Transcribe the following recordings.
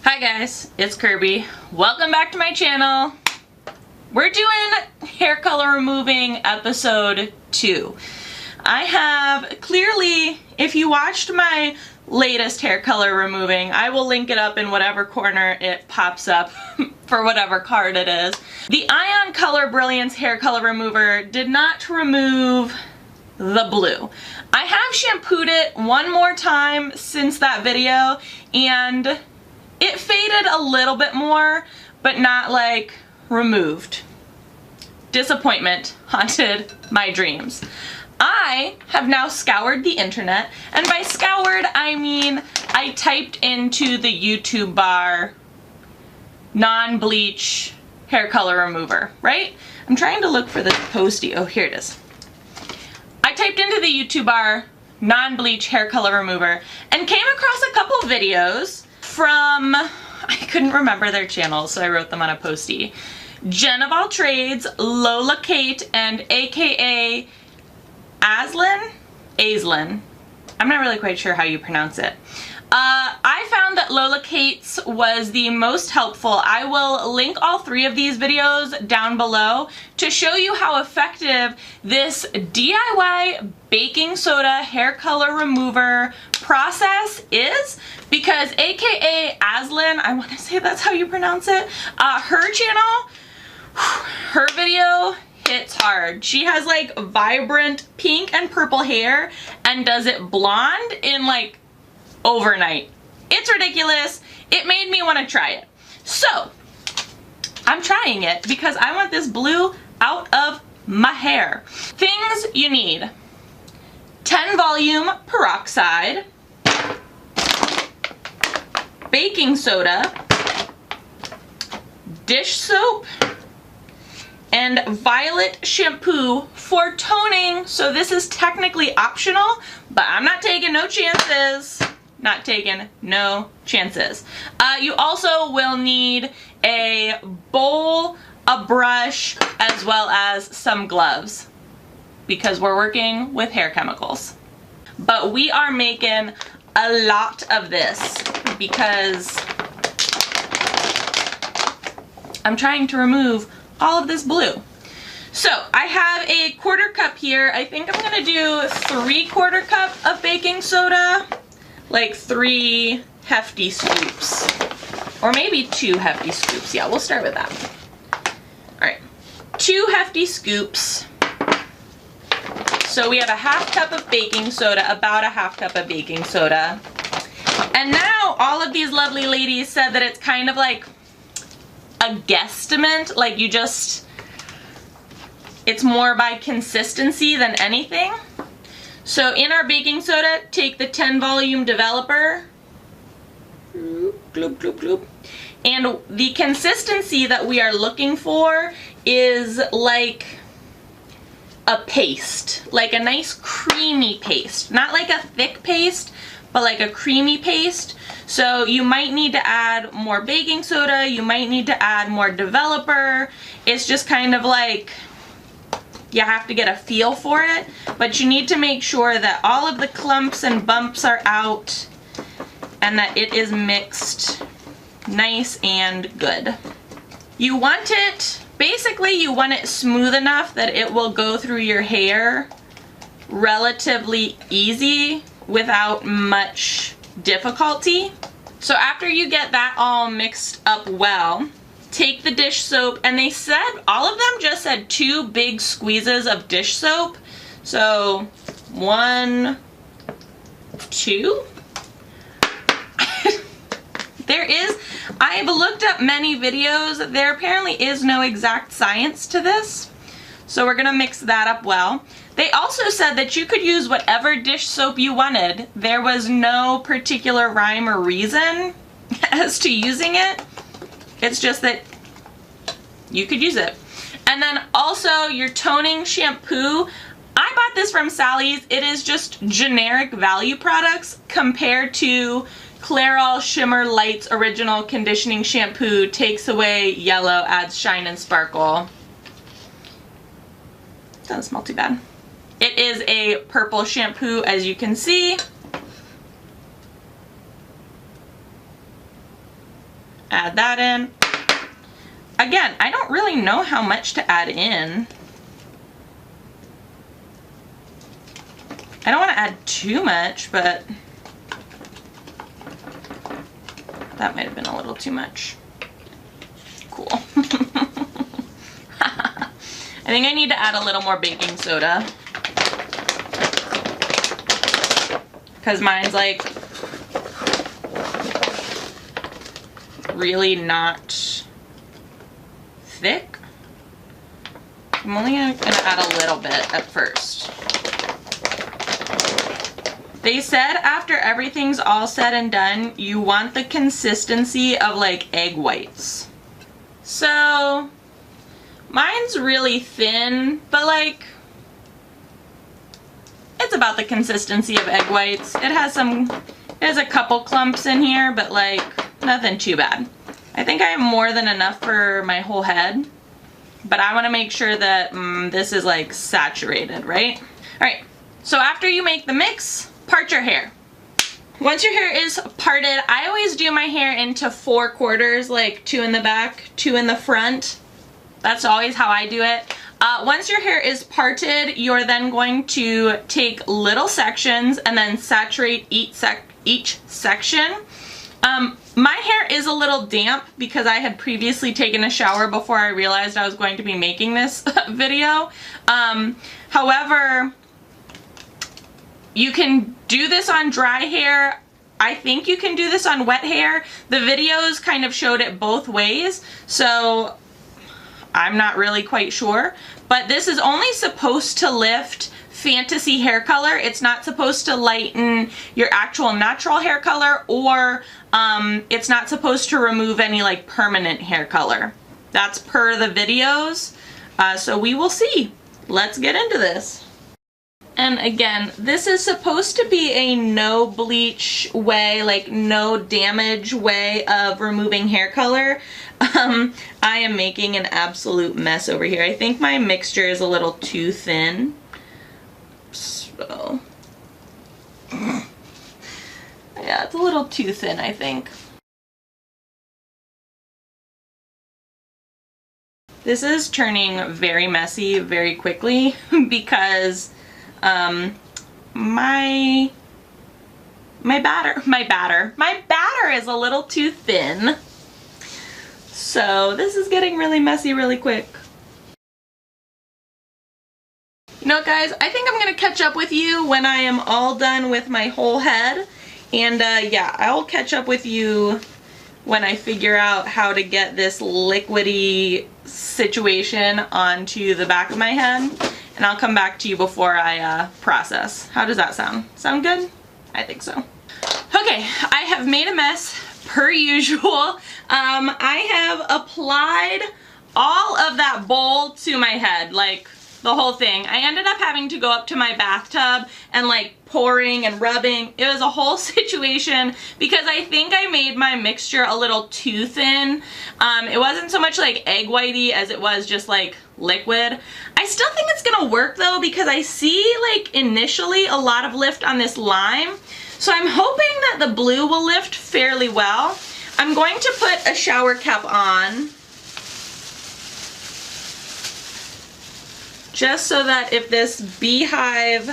Hi guys, it's Kirby. Welcome back to my channel. We're doing hair color removing episode 2. I have clearly, if you watched my latest hair color removing, I will link it up in whatever corner it pops up for whatever card it is. The Ion Color Brilliance hair color remover did not remove the blue. I have shampooed it one more time since that video and it faded a little bit more, but not like removed. Disappointment haunted my dreams. I have now scoured the internet, and by scoured I mean I typed into the YouTube bar non-bleach hair color remover, right? I'm trying to look for this postie. Oh, here it is. I typed into the YouTube bar non-bleach hair color remover and came across a couple videos from, I couldn't remember their channels, so I wrote them on a postie. Jen of All Trades, Lola Kate, and AKA Aislinn. I'm not really quite sure how you pronounce it. I found that Lola Kate's was the most helpful. I will link all 3 of these videos down below to show you how effective this DIY baking soda hair color remover process is, because AKA Aislinn, I want to say that's how you pronounce it, her channel, her video hits hard. She has like vibrant pink and purple hair and does it blonde in like overnight. It's ridiculous. It made me want to try it. So I'm trying it because I want this blue out of my hair. Things you need: 10 volume peroxide, baking soda, dish soap, and violet shampoo for toning. So this is technically optional, but I'm not taking no chances. Not taking no chances. You also will need a bowl, a brush, as well as some gloves, because we're working with hair chemicals. But we are making a lot of this because I'm trying to remove all of this blue. So I have a 1/4 cup here. I think I'm gonna do 3/4 cup of baking soda, like 3 hefty scoops, or maybe 2 hefty scoops. Yeah, we'll start with that. All right, 2 hefty scoops. So we have a 1/2 cup of baking soda, about a 1/2 cup of baking soda. And now all of these lovely ladies said that it's kind of like a guesstimate, like you just, it's more by consistency than anything. So in our baking soda, take the 10 volume developer, gloop, gloop, gloop. And the consistency that we are looking for is like a paste, like a nice creamy paste, not like a thick paste, but like a creamy paste. So you might need to add more baking soda, you might need to add more developer. It's just kind of like, you have to get a feel for it, but you need to make sure that all of the clumps and bumps are out and that it is mixed nice and good. You want it, basically you want it smooth enough that it will go through your hair relatively easy without much difficulty. So after you get that all mixed up well, take the dish soap, and they said, all of them just said 2 big squeezes of dish soap. So 1, 2. There is, I've looked up many videos, there apparently is no exact science to this. So we're gonna mix that up well. They also said that you could use whatever dish soap you wanted. There was no particular rhyme or reason as to using it. It's just that you could use it. And then also your toning shampoo. I bought this from Sally's. It is just generic value products compared to Clairol Shimmer Lights Original Conditioning Shampoo. Takes away yellow, adds shine and sparkle. Doesn't smell too bad. It is a purple shampoo, as you can see. Add that in. Again, I don't really know how much to add in. I don't want to add too much, but that might have been a little too much. Cool. I think I need to add a little more baking soda, because mine's like really not thick. I'm only gonna add a little bit at first. They said after everything's all said and done, you want the consistency of like egg whites. So mine's really thin, but like it's about the consistency of egg whites. It has a couple clumps in here, but like nothing too bad. I think I have more than enough for my whole head, but I want to make sure that this is like saturated, right? All right, so after you make the mix, part your hair. Once your hair is parted, I always do my hair into 4 quarters, like 2 in the back, 2 in the front. That's always how I do it. Once your hair is parted, you're then going to take little sections and then saturate each section. My hair is a little damp because I had previously taken a shower before I realized I was going to be making this video. However, you can do this on dry hair. I think you can do this on wet hair. The videos kind of showed it both ways, so I'm not really quite sure. But this is only supposed to lift fantasy hair color. It's not supposed to lighten your actual natural hair color, or it's not supposed to remove any like permanent hair color. That's per the videos. So we will see. Let's get into this. And again, this is supposed to be a no bleach way, like no damage way of removing hair color. I am making an absolute mess over here. I think my mixture is a little too thin. So, yeah, it's a little too thin, I think. This is turning very messy very quickly because my batter is a little too thin. So this is getting really messy really quick. You know what, guys, I think I'm gonna catch up with you when I am all done with my whole head. And yeah, I'll catch up with you when I figure out how to get this liquidy situation onto the back of my head. And I'll come back to you before I process. How does that sound? Sound good? I think so. Okay, I have made a mess per usual. I have applied all of that bowl to my head, like the whole thing. I ended up having to go up to my bathtub and like pouring and rubbing. It was a whole situation because I think I made my mixture a little too thin. It wasn't so much like egg whitey as it was just like liquid. I still think it's gonna work though because I see like initially a lot of lift on this lime. So I'm hoping that the blue will lift fairly well. I'm going to put a shower cap on just so that if this beehive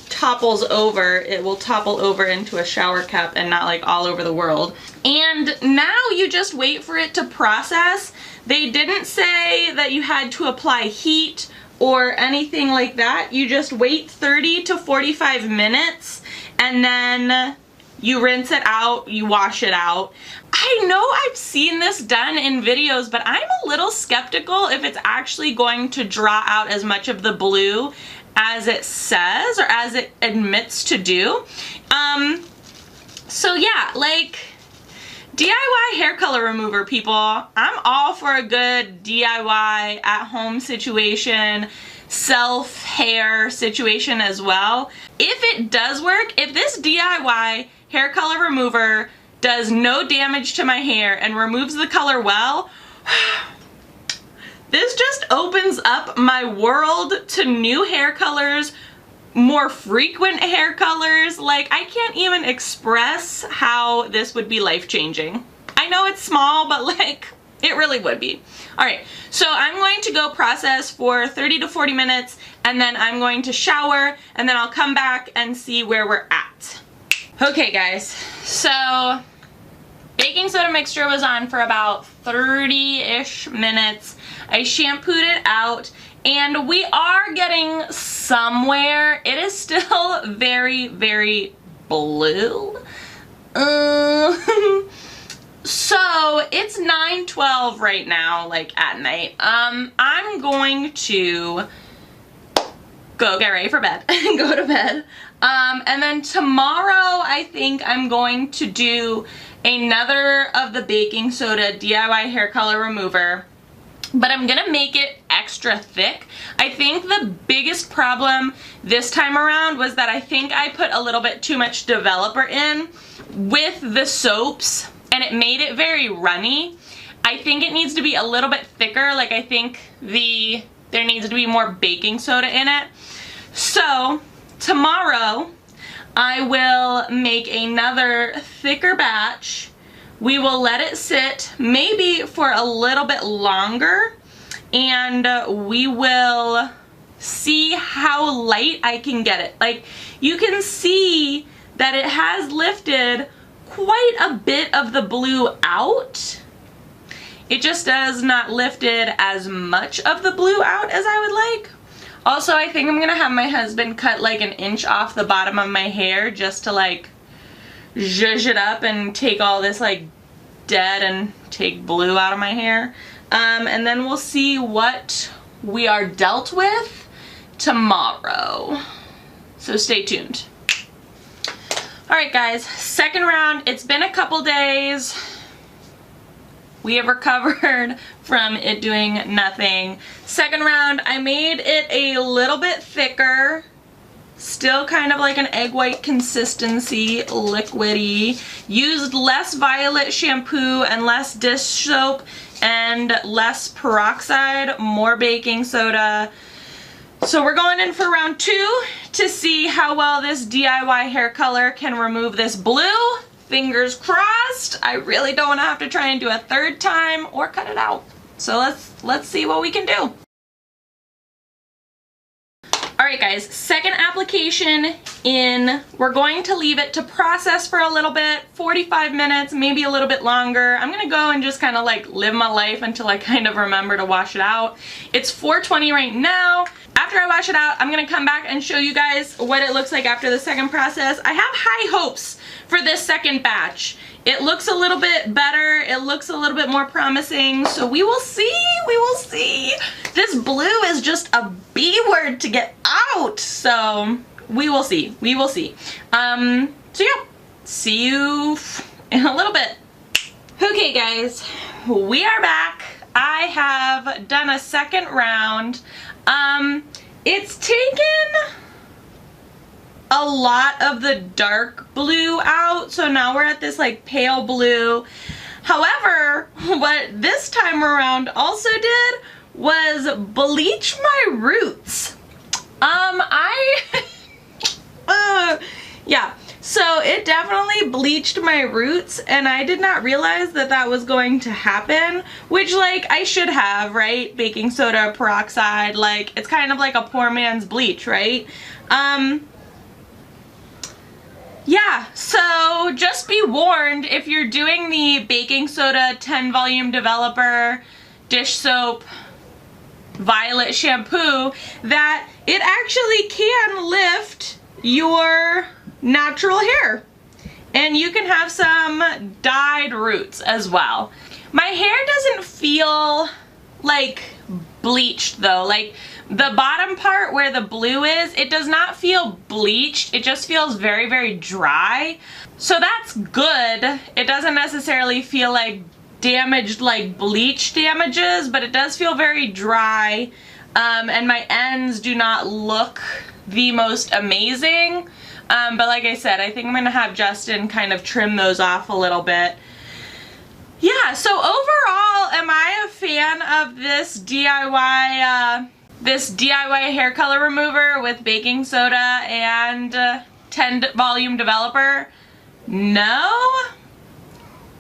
topples over, it will topple over into a shower cap and not like all over the world. And now you just wait for it to process. They didn't say that you had to apply heat or anything like that. You just wait 30 to 45 minutes and then you rinse it out, you wash it out. I know I've seen this done in videos, but I'm a little skeptical if it's actually going to draw out as much of the blue as it says or as it admits to do. So yeah, like DIY hair color remover, people. I'm all for a good DIY at-home situation, self-hair situation as well. If it does work, if this DIY hair color remover does no damage to my hair and removes the color well, this just opens up my world to new hair colors more frequent hair colors. Like, I can't even express how this would be life-changing. I know it's small, but like, it really would be. All right, so I'm going to go process for 30 to 40 minutes, and then I'm going to shower, and then I'll come back and see where we're at. Okay guys, so baking soda mixture was on for about 30-ish minutes. I shampooed it out, and we are getting somewhere. It is still very, very blue. So it's 9:12 right now, like at night. I'm going to go get ready for bed and go to bed. And then tomorrow I think I'm going to do another of the baking soda DIY hair color remover, but I'm gonna make it extra thick. I think the biggest problem this time around was that I think I put a little bit too much developer in with the soaps, and it made it very runny. I think it needs to be a little bit thicker. Like, I think there needs to be more baking soda in it. So tomorrow I will make another thicker batch. We will let it sit maybe for a little bit longer, and we will see how light I can get it. Like, you can see that it has lifted quite a bit of the blue out. It just has not lifted as much of the blue out as I would like. Also, I think I'm gonna have my husband cut like an inch off the bottom of my hair just to like zhuzh it up and take all this like dead and take blue out of my hair. And then we'll see what we are dealt with tomorrow. So stay tuned. Alright guys, second round. It's been a couple days. We have recovered from it doing nothing. Second round, I made it a little bit thicker. Still kind of like an egg white consistency, liquidy. Used less violet shampoo and less dish soap and less peroxide, more baking soda. So we're going in for round 2 to see how well this DIY hair color can remove this blue. Fingers crossed. I really don't want to have to try and do a third time or cut it out. So let's see what we can do. Alright guys, second application in. We're going to leave it to process for a little bit, 45 minutes, maybe a little bit longer. I'm gonna go and just kind of like live my life until I kind of remember to wash it out. It's 4:20 right now. After I wash it out, I'm gonna come back and show you guys what it looks like after the second process. I have high hopes for this second batch. It looks a little bit better. It looks a little bit more promising. So we will see. We will see. This blue is just a B word to get out. So we will see. We will see. So yeah, see you in a little bit. Okay guys, we are back. I have done a second round. It's taken a lot of the dark blue out, so now we're at this like pale blue. However, what this time around also did was bleach my roots. Yeah, so it definitely bleached my roots, and I did not realize that that was going to happen, which like I should have, right? Baking soda, peroxide, like it's kind of like a poor man's bleach, right? Yeah, so just be warned if you're doing the baking soda 10 volume developer, dish soap, violet shampoo, that it actually can lift your natural hair. And you can have some dyed roots as well. My hair doesn't feel like bleached though. Like the bottom part where the blue is, it does not feel bleached. It just feels very, very dry. So that's good. It doesn't necessarily feel like damaged like bleach damages, but it does feel very dry. And my ends do not look the most amazing. But like I said, I think I'm gonna have Justin kind of trim those off a little bit. Yeah, so overall, am I a fan of this DIY this DIY hair color remover with baking soda and 10 volume developer. No,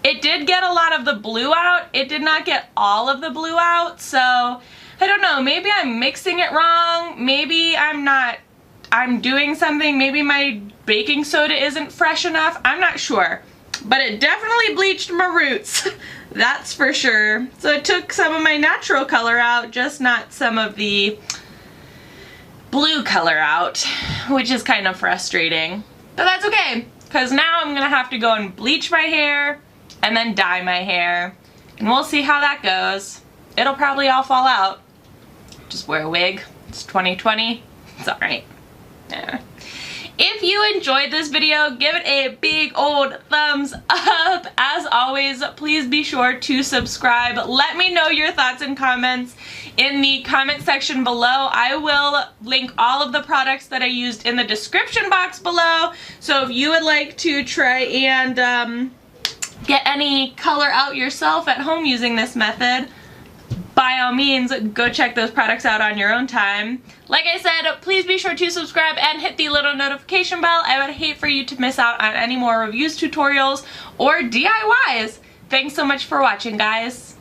it did get a lot of the blue out. It did not get all of the blue out, so I don't know, maybe I'm mixing it wrong, maybe I'm doing something, maybe my baking soda isn't fresh enough, I'm not sure. But it definitely bleached my roots, that's for sure. So it took some of my natural color out, just not some of the blue color out, which is kind of frustrating. But that's okay, because now I'm gonna have to go and bleach my hair and then dye my hair, and we'll see how that goes. It'll probably all fall out. Just wear a wig. It's 2020. It's alright. Yeah. If you enjoyed this video, give it a big old thumbs up. As always, please be sure to subscribe. Let me know your thoughts and comments in the comment section below. I will link all of the products that I used in the description box below. So if you would like to try and get any color out yourself at home using this method, by all means, go check those products out on your own time. Like I said, please be sure to subscribe and hit the little notification bell. I would hate for you to miss out on any more reviews, tutorials, or DIYs. Thanks so much for watching, guys.